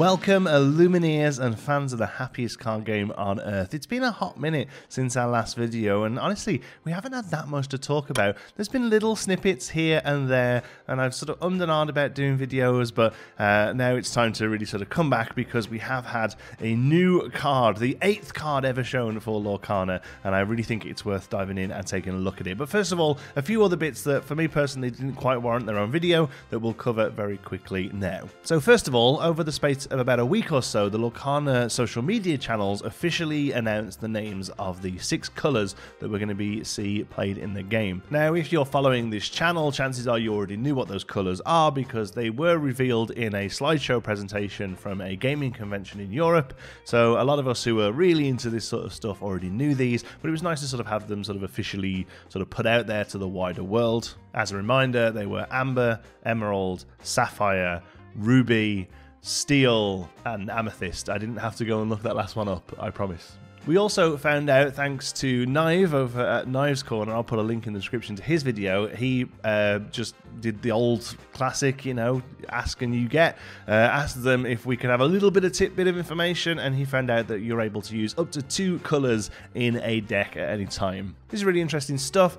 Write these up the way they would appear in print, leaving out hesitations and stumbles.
Welcome, Lumineers and fans of the happiest card game on earth. It's been a hot minute since our last video, and honestly, we haven't had that much to talk about. There's been little snippets here and there, and I've sort of ummed and ahed about doing videos, but now it's time to really sort of come back because we have had a new card, the 8th card ever shown for Lorcana, and I really think it's worth diving in and taking a look at it. But first of all, a few other bits that, for me personally, didn't quite warrant their own video that we'll cover very quickly now. So first of all, over the space of about a week or so, the Lorcana social media channels officially announced the names of the 6 colours that we're going to see played in the game. Now, if you're following this channel, chances are you already knew what those colours are because they were revealed in a slideshow presentation from a gaming convention in Europe. So a lot of us who are really into this sort of stuff already knew these, but it was nice to sort of have them sort of officially sort of put out there to the wider world. As a reminder, they were Amber, Emerald, Sapphire, Ruby, Steel and Amethyst. I didn't have to go and look that last one up, I promise. We also found out, thanks to Knive over at Knive's Corner, I'll put a link in the description to his video, he just did the old classic, you know, ask and you get. Asked them if we could have a little bit of tidbit of information, and he found out that you're able to use up to 2 colours in a deck at any time. This is really interesting stuff.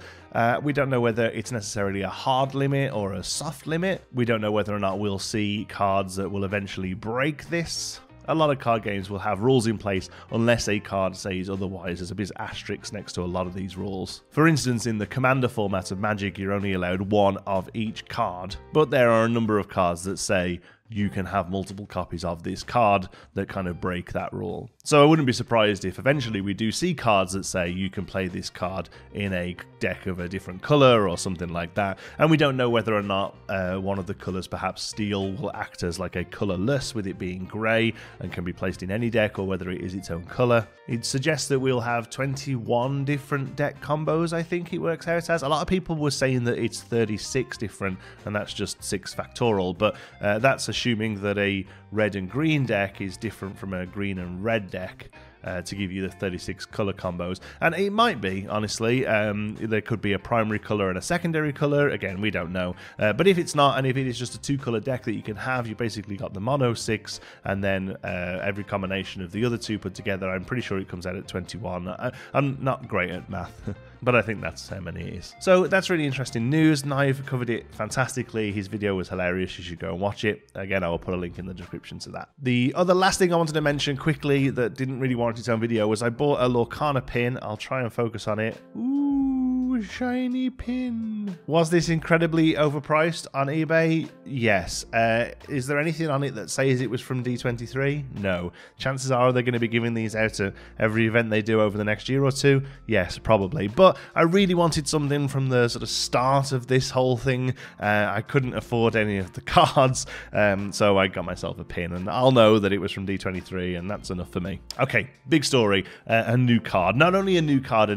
We don't know whether it's necessarily a hard limit or a soft limit. We don't know whether or not we'll see cards that will eventually break this. A lot of card games will have rules in place unless a card says otherwise. There's a bit of asterisk next to a lot of these rules. For instance, in the Commander format of Magic, you're only allowed 1 of each card, but there are a number of cards that say you can have multiple copies of this card that kind of break that rule. So I wouldn't be surprised if eventually we do see cards that say you can play this card in a deck of a different colour or something like that. And we don't know whether or not one of the colours, perhaps Steel, will act as like a colourless with it being grey and can be placed in any deck, or whether it is its own colour. It suggests that we'll have 21 different deck combos, I think it works out as. A lot of people were saying that it's 36 different, and that's just 6 factorial, but that's assuming that a red and green deck is different from a green and red deck to give you the 36 colour combos. And it might be, honestly. There could be a primary colour and a secondary colour. Again, we don't know. But if it's not, and if it is just a 2-colour deck that you can have, you basically got the mono 6, and then every combination of the other 2 put together. I'm pretty sure it comes out at 21. I'm not great at math, but I think that's how many it is. So that's really interesting news. Knive covered it fantastically. His video was hilarious. You should go and watch it. Again, I will put a link in the description to that. The other last thing I wanted to mention quickly that didn't really warrant its own video was I bought a Lorcana pin. I'll try and focus on it. Ooh, shiny pin. Was this incredibly overpriced on eBay? Yes. Is there anything on it that says it was from D23? No. Chances are they're going to be giving these out at every event they do over the next year or 2? Yes, probably. But I really wanted something from the sort of start of this whole thing. I couldn't afford any of the cards, so I got myself a pin, and I'll know that it was from D23, and that's enough for me. Okay, big story. A new card. Not only a new card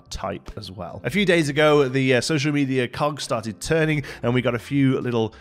type as well. A few days ago, the social media cogs started turning, and we got a few little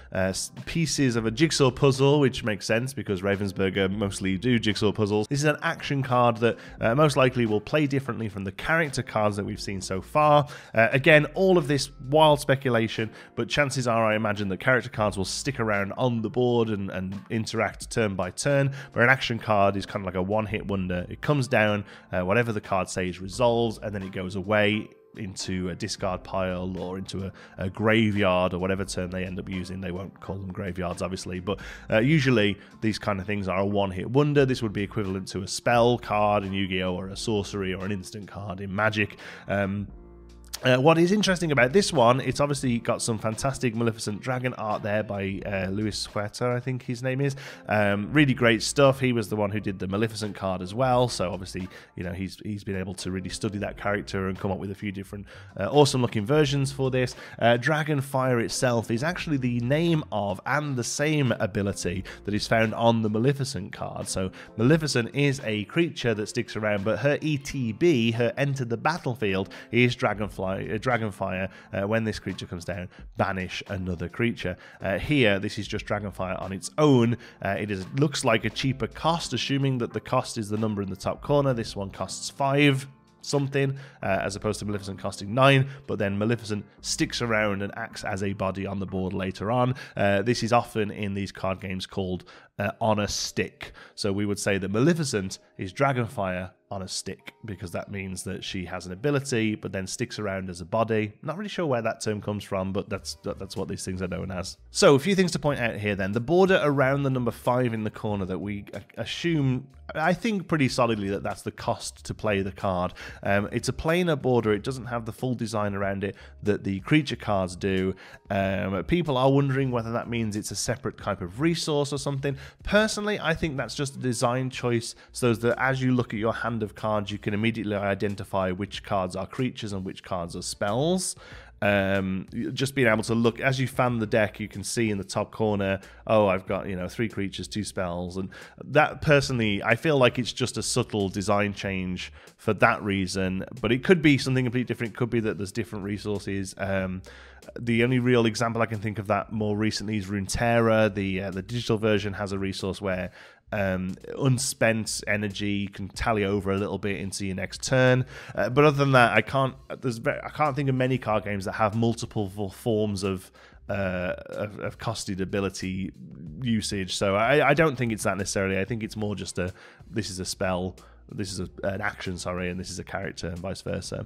pieces of a jigsaw puzzle, which makes sense because Ravensburger mostly do jigsaw puzzles. This is an action card that most likely will play differently from the character cards that we've seen so far. Again, all of this wild speculation, but chances are I imagine that character cards will stick around on the board and interact turn by turn, where an action card is kind of like a one-hit wonder. It comes down, whatever the card says resolves, and then it goes away into a discard pile or into a graveyard, or whatever term they end up using. They won't call them graveyards, obviously, but usually these kind of things are a one-hit wonder. This would be equivalent to a spell card in Yu-Gi-Oh! Or a sorcery or an instant card in Magic. What is interesting about this one, it's obviously got some fantastic Maleficent Dragon art there by Luis Huerta, I think his name is. Really great stuff. He was the one who did the Maleficent card as well, so obviously, you know, he's been able to really study that character and come up with a few different awesome looking versions for this. Dragonfire itself is actually the name of and the same ability that is found on the Maleficent card. So Maleficent is a creature that sticks around, but her ETB, her enter the battlefield, is Dragonfire. When this creature comes down, banish another creature. Here, this is just Dragonfire on its own. It looks like a cheaper cost, assuming that the cost is the number in the top corner. This one costs 5. something, as opposed to Maleficent costing 9, but then Maleficent sticks around and acts as a body on the board later on. This is often in these card games called on a stick. So we would say that Maleficent is Dragonfire on a stick, because that means that she has an ability but then sticks around as a body. Not really sure where that term comes from, but that's what these things are known as. So a few things to point out here then. The border around the number 5 in the corner that we assume, I think pretty solidly, that that's the cost to play the card. It's a planar border. It doesn't have the full design around it that the creature cards do. People are wondering whether that means it's a separate type of resource or something. Personally, I think that's just a design choice, so that as you look at your hand of cards, you can immediately identify which cards are creatures and which cards are spells. Just being able to look as you fan the deck, you can see in the top corner, oh, I've got 3 creatures, 2 spells, and that, personally, I feel like it's just a subtle design change for that reason. But it could be something completely different. It could be that there's different resources. The only real example I can think of that more recently is Runeterra. The digital version has a resource where unspent energy can tally over a little bit into your next turn, but other than that, I can't think of many card games that have multiple forms of costed ability usage. So I don't think it's that necessarily. I think it's more just this is a spell, this is an action, sorry, and this is a character, and vice versa.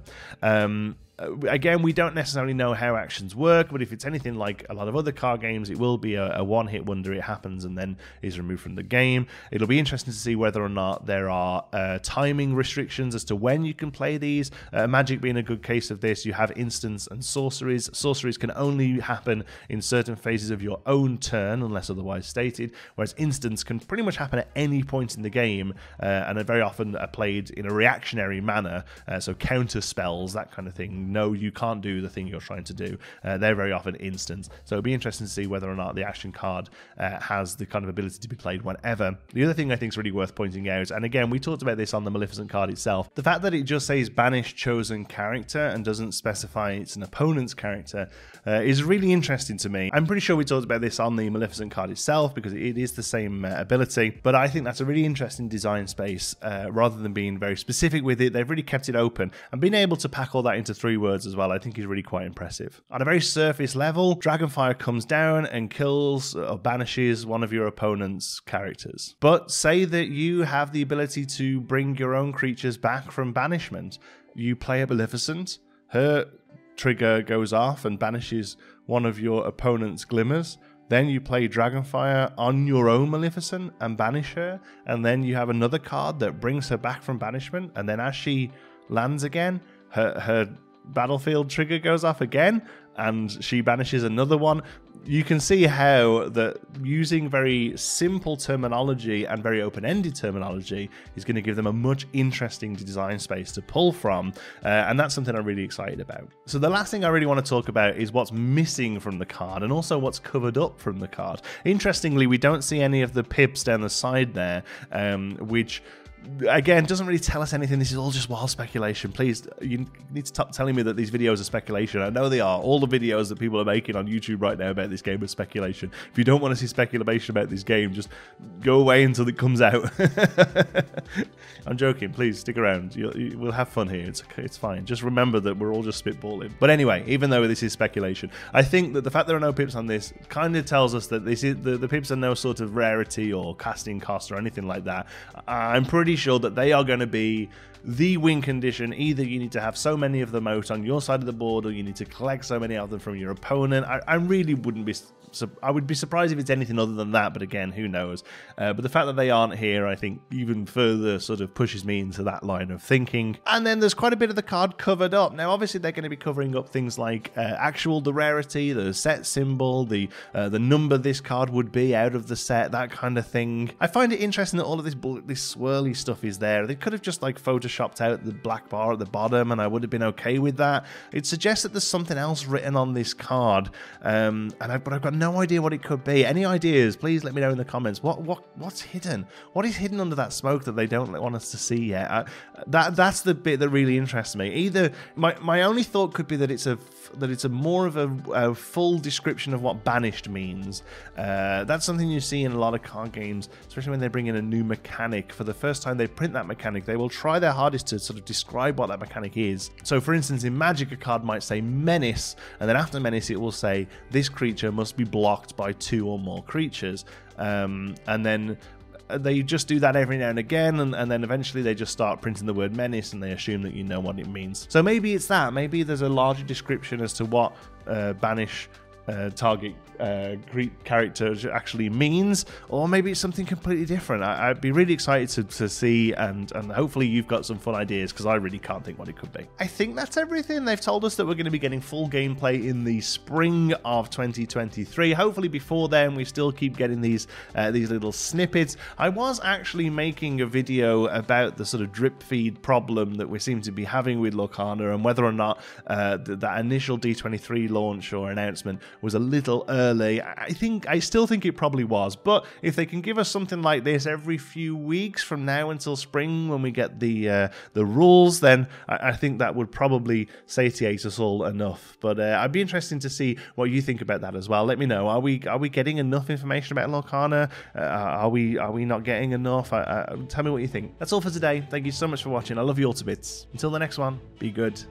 Again, we don't necessarily know how actions work, but if it's anything like a lot of other card games, it will be a one-hit wonder. It happens and then is removed from the game. It'll be interesting to see whether or not there are timing restrictions as to when you can play these. Magic being a good case of this, you have instants and sorceries. Sorceries can only happen in certain phases of your own turn, unless otherwise stated, whereas instants can pretty much happen at any point in the game, and are very often played in a reactionary manner, so counter spells, that kind of thing. No, you can't do the thing you're trying to do. They're very often instants. So it'll be interesting to see whether or not the action card has the kind of ability to be played whenever. The other thing I think is really worth pointing out, and again, we talked about this on the Maleficent card itself, the fact that it just says Banish chosen character and doesn't specify it's an opponent's character is really interesting to me. I'm pretty sure we talked about this on the Maleficent card itself, because it is the same ability, but I think that's a really interesting design space. Rather than being very specific with it, they've really kept it open, and being able to pack all that into 3 words as well, I think is really quite impressive. On a very surface level, Dragonfire comes down and kills or banishes one of your opponent's characters. But say that you have the ability to bring your own creatures back from banishment. You play a Maleficent, her trigger goes off and banishes one of your opponent's glimmers. Then you play Dragonfire on your own Maleficent and banish her, and then you have another card that brings her back from banishment, and then as she lands again, her battlefield trigger goes off again, and she banishes another one. You can see how that using very simple terminology and very open-ended terminology is going to give them a much interesting design space to pull from, and that's something I'm really excited about. So the last thing I really want to talk about is what's missing from the card and also what's covered up from the card. Interestingly, we don't see any of the pips down the side there, which again doesn't really tell us anything. This is all just wild speculation. Please, you need to stop telling me that these videos are speculation. I know they are. All the videos that people are making on YouTube right now about this game are speculation. If you don't want to see speculation about this game, just go away until it comes out. I'm joking. Please stick around. We'll have fun here. It's fine. Just remember that we're all just spitballing. But anyway, even though this is speculation, I think that the fact there are no pips on this kind of tells us that this is the pips are no sort of rarity or casting cost or anything like that. I'm pretty sure that they are going to be the win condition. Either you need to have so many of them out on your side of the board, or you need to collect so many of them from your opponent. I really wouldn't be... I would be surprised if it's anything other than that, but again, who knows? But the fact that they aren't here, I think, even further sort of pushes me into that line of thinking. And then there's quite a bit of the card covered up. Now, obviously, they're going to be covering up things like the rarity, the set symbol, the number this card would be out of the set, that kind of thing. I find it interesting that all of this swirly stuff is there. They could have just like photoshopped out the black bar at the bottom, and I would have been okay with that. It suggests that there's something else written on this card, but I've got no idea what it could be. Any ideas? Please let me know in the comments. What's hidden? What is hidden under that smoke that they don't want us to see yet? That's the bit that really interests me. Either my only thought could be that it's a more of a full description of what banished means. That's something you see in a lot of card games, especially when they bring in a new mechanic. For the first time time they print that mechanic, they will try their hardest to sort of describe what that mechanic is. So for instance, in Magic, a card might say Menace, and then after Menace it will say this creature must be blocked by 2 or more creatures. And then they just do that every now and again, and then eventually they just start printing the word Menace and they assume that you know what it means. So maybe it's that. Maybe there's a larger description as to what Banish target character actually means, or maybe it's something completely different. I'd be really excited to see, and hopefully you've got some fun ideas, because I really can't think what it could be. I think that's everything. They've told us that we're going to be getting full gameplay in the spring of 2023. Hopefully before then we still keep getting these little snippets. I was actually making a video about the sort of drip feed problem that we seem to be having with Lorcana, and whether or not that initial D23 launch or announcement was a little early. I still think it probably was, but if they can give us something like this every few weeks from now until spring when we get the rules, then I think that would probably satiate us all enough. But I'd be interested to see what you think about that as well. Let me know. Are we getting enough information about Lorcana? Are we not getting enough? Tell me what you think. That's all for today. Thank you so much for watching. I love you all to bits. Until the next one, be good.